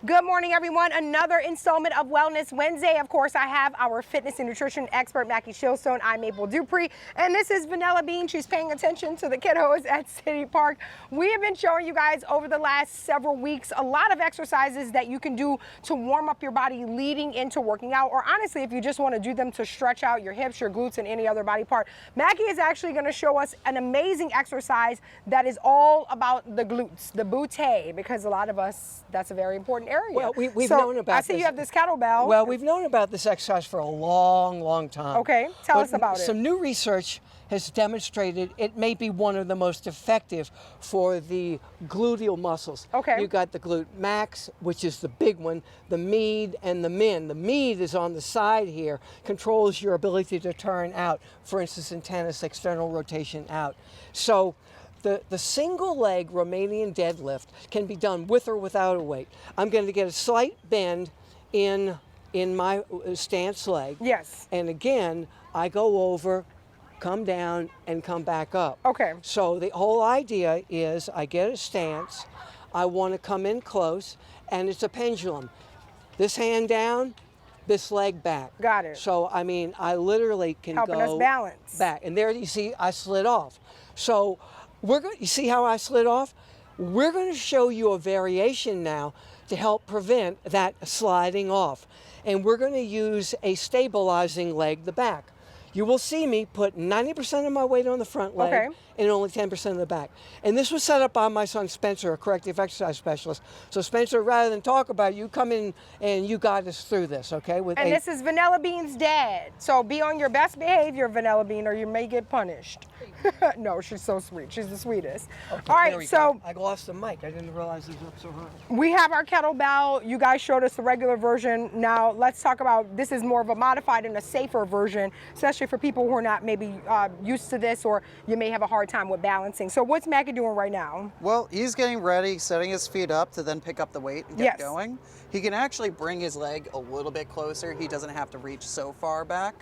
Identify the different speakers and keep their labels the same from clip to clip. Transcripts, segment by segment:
Speaker 1: Good morning, everyone. Another installment of Wellness Wednesday. Of course, I have our fitness and nutrition expert, Mackie Shilstone. I'm Maple Dupree, and this is Vanilla Bean. She's paying attention to the kiddos at City Park. We have been showing you guys over the last several weeks a lot of exercises that you can do to warm up your body leading into working out, or honestly, if you just want to do them to stretch out your hips, your glutes, and any other body part. Mackie is actually going to show us an amazing exercise that is all about the glutes, the butte, because a lot of us, that's a very important area.
Speaker 2: Well, we've known about this.
Speaker 1: I see you have this kettlebell.
Speaker 2: Well, we've known about this exercise for a long time.
Speaker 1: Okay, tell us about it.
Speaker 2: Some new research has demonstrated it may be one of the most effective for the gluteal muscles.
Speaker 1: Okay.
Speaker 2: You got the glute max, which is the big one, the med and the min. The med is on the side here, controls your ability to turn out. For instance, in tennis, external rotation out. So the single leg Romanian deadlift can be done with or without a weight. I'm going to get a slight bend in my stance leg.
Speaker 1: Yes.
Speaker 2: And again, I go over, come down, and come back up.
Speaker 1: Okay.
Speaker 2: So the whole idea is I get a stance, I want to come in close, and it's a pendulum. This hand down, this leg back.
Speaker 1: Got it.
Speaker 2: So, I mean, I literally can
Speaker 1: Helping
Speaker 2: go
Speaker 1: us balance.
Speaker 2: back. And there you see I slid off. So you see how I slid off? We're going to show you a variation now to help prevent that sliding off. And we're going to use a stabilizing leg, the back. You will see me put 90% of my weight on the front leg,
Speaker 1: okay,
Speaker 2: and only 10% of the back. And this was set up by my son Spencer, a corrective exercise specialist. So Spencer, rather than talk about it, you come in and you guide us through this, okay?
Speaker 1: And this is Vanilla Bean's dad. So be on your best behavior, Vanilla Bean, or you may get punished. No, she's so sweet. She's the sweetest.
Speaker 2: Okay,
Speaker 1: all right, so
Speaker 2: I lost the mic. I didn't realize it was up so high.
Speaker 1: We have our kettlebell. You guys showed us the regular version. Now let's talk about, this is more of a modified and a safer version, especially for people who are not maybe used to this, or you may have a hard time with balancing. So what's Mackie doing right now?
Speaker 3: Well, he's getting ready, setting his feet up to then pick up the weight and get
Speaker 1: Yes.
Speaker 3: going. He can actually bring his leg a little bit closer. He doesn't have to reach so far back.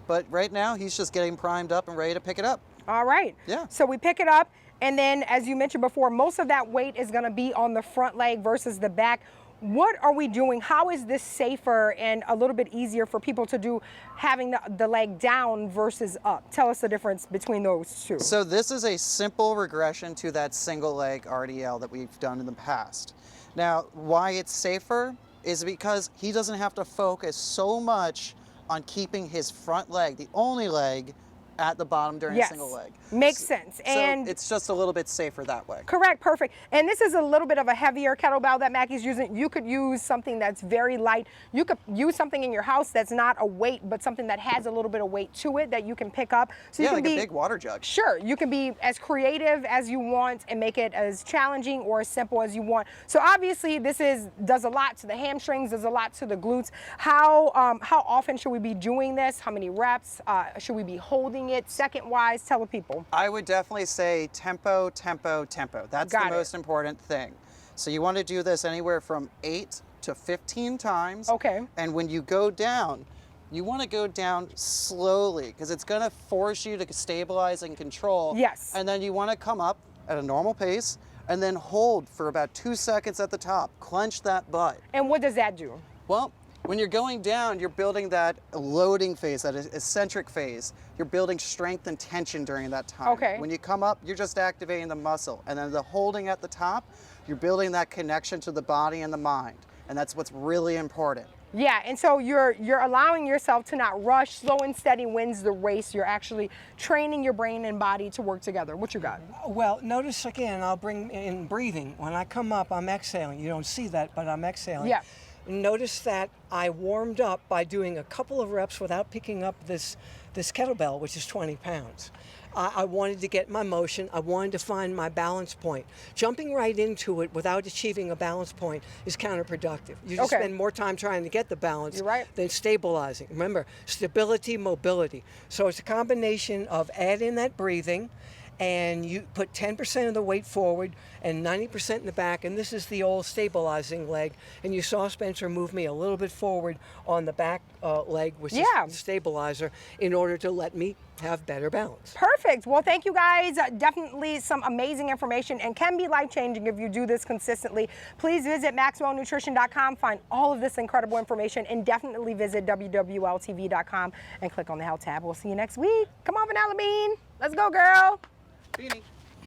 Speaker 3: But right now, he's just getting primed up and ready to pick it up.
Speaker 1: All right.
Speaker 3: Yeah.
Speaker 1: So we pick it up, and then as you mentioned before, most of that weight is going to be on the front leg versus the back. What are we doing? How is this safer and a little bit easier for people to do, having the leg down versus up? Tell us the difference between those two.
Speaker 3: So this is a simple regression to that single leg RDL that we've done in the past. Now, why it's safer is because he doesn't have to focus so much on keeping his front leg, the only leg, at the bottom during
Speaker 1: yes.
Speaker 3: a single leg.
Speaker 1: Makes sense.
Speaker 3: And so it's just a little bit safer that way.
Speaker 1: Correct, perfect. And this is a little bit of a heavier kettlebell that Mackie's using. You could use something that's very light. You could use something in your house that's not a weight, but something that has a little bit of weight to it that you can pick up. So you
Speaker 3: yeah,
Speaker 1: can
Speaker 3: like a big water jug.
Speaker 1: Sure, you can be as creative as you want and make it as challenging or as simple as you want. So obviously this does a lot to the hamstrings, does a lot to the glutes. How often should we be doing this? How many reps? Should we be holding it? Second-wise, tell the people.
Speaker 3: I would definitely say tempo, tempo, tempo. That's the most important thing. So you want to do this anywhere from 8 to 15 times.
Speaker 1: Okay.
Speaker 3: And when you go down, you want to go down slowly because it's going to force you to stabilize and control.
Speaker 1: Yes.
Speaker 3: And then you want to come up at a normal pace and then hold for about 2 seconds at the top. Clench that butt.
Speaker 1: And what does that do?
Speaker 3: Well, when you're going down, you're building that loading phase, that eccentric phase. You're building strength and tension during that time.
Speaker 1: Okay.
Speaker 3: When you come up, you're just activating the muscle. And then the holding at the top, you're building that connection to the body and the mind. And that's what's really important.
Speaker 1: Yeah, and so you're allowing yourself to not rush. Slow and steady wins the race. You're actually training your brain and body to work together. What you got?
Speaker 2: Well, notice again, I'll bring in breathing. When I come up, I'm exhaling. You don't see that, but I'm exhaling.
Speaker 1: Yeah.
Speaker 2: Notice that I warmed up by doing a couple of reps without picking up this kettlebell, which is 20 pounds. I wanted to get my motion. I wanted to find my balance point. Jumping right into it without achieving a balance point is counterproductive. You just spend more time trying to get the balance than stabilizing. Remember, stability, mobility. So it's a combination of add in that breathing and you put 10% of the weight forward and 90% in the back, and this is the old stabilizing leg. And you saw Spencer move me a little bit forward on the back leg, which is the stabilizer, in order to let me have better balance.
Speaker 1: Perfect. Well, thank you guys. Definitely some amazing information and can be life-changing if you do this consistently. Please visit maxwellnutrition.com, find all of this incredible information, and definitely visit wwltv.com and click on the Health tab. We'll see you next week. Come on, Vanilla Bean. Let's go, girl.
Speaker 3: Beanie.